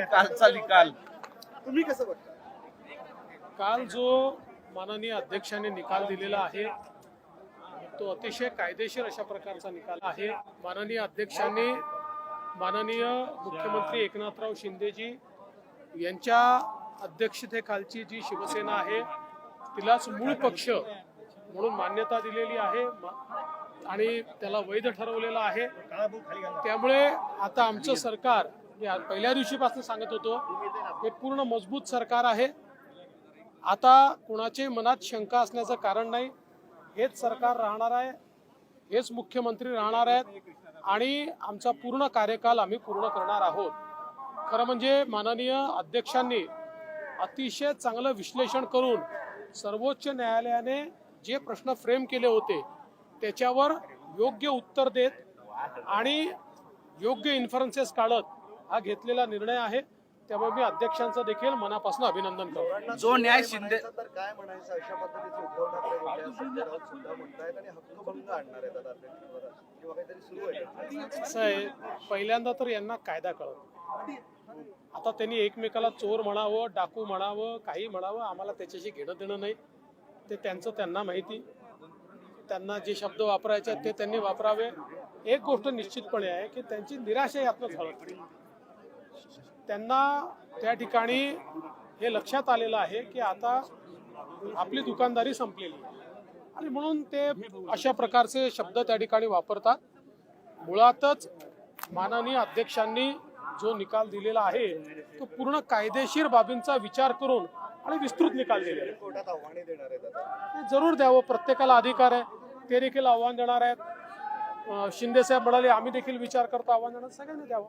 कालचा निकाल तुम्ही कसं बघता? काल जो माननीय अध्यक्षांनी निकाल दिलेला आहे तो अतिशय कायदेशीर अशा प्रकारचा निकाल आहे। माननीय अध्यक्षांनी माननीय मुख्यमंत्री एकनाथराव शिंदेजी यांच्या अध्यक्षतेखालची जी शिवसेना आहे तिलाच मूळ पक्ष म्हणून मान्यता दिलेली आहे आणि त्याला वैध ठरवलेला आहे। त्यामुळे आता आमचं सरकार पहिल्या दिवशीपासून सांगत होतो हे पूर्ण मजबूत सरकार आहे। आता कुणाच्या मनात शंका असण्याचं कारण नाही, हेच सरकार राहणार आहे, हेच मुख्यमंत्री राहणार आहेत आणि आमचा पूर्ण कार्यकाल आम्ही पूर्ण करणार आहोत। खरं म्हणजे माननीय अध्यक्षांनी अतिशय चांगलं विश्लेषण करून सर्वोच्च न्यायालयाने जे प्रश्न फ्रेम केले होते त्याच्यावर योग्य उत्तर देत आणि योग्य इन्फरन्सेस काढत हा घेतलेला निर्णय आहे। त्यामुळे मी अध्यक्षांचं देखील मनापासून अभिनंदन करतो। जो न्याय शिंदे तर काय म्हणायचं अशा पद्धतीचे उद्धव ठाकरे बोलले, संजय राऊत सुद्धा म्हणतायत आणि हक्कभंग आणणार आहेत आता अध्यक्षांवर किंवा काहीतरी सुरू आहे। असं आहे, पहिल्यांदा तर यांना कायदा कळत, आता त्यांनी एकमेकाला चोर म्हणावं, डाकू म्हणावं, काही म्हणावं, आम्हाला त्याच्याशी घेणं देणं नाही, ते त्यांचं त्यांना माहिती, त्यांना जे शब्द वापरायचे ते त्यांनी वापरावे। एक गोष्ट निश्चितपणे आहे की त्यांची निराशा यातनं झळकते, त्यांना त्या ठिकाणी हे लक्षात आलेलं आहे की आता आपली दुकानदारी संपलेली आहे आणि म्हणून ते अशा प्रकारचे शब्द त्या ठिकाणी वापरतात। मुळातच माननीय अध्यक्षांनी जो निकाल दिलेला आहे तो पूर्ण कायदेशीर बाबींचा विचार करून आणि विस्तृत निकाल दिलेला आहे। कोर्टात आव्हाने देणार आहेत आता? ते जरूर द्यावं, प्रत्येकाला अधिकार आहे, ते देखील आव्हान देणार आहेत। शिंदे साहेब म्हणाले आम्ही देखील विचार करतो, आव्हान देणार, सगळ्यांनी द्यावं।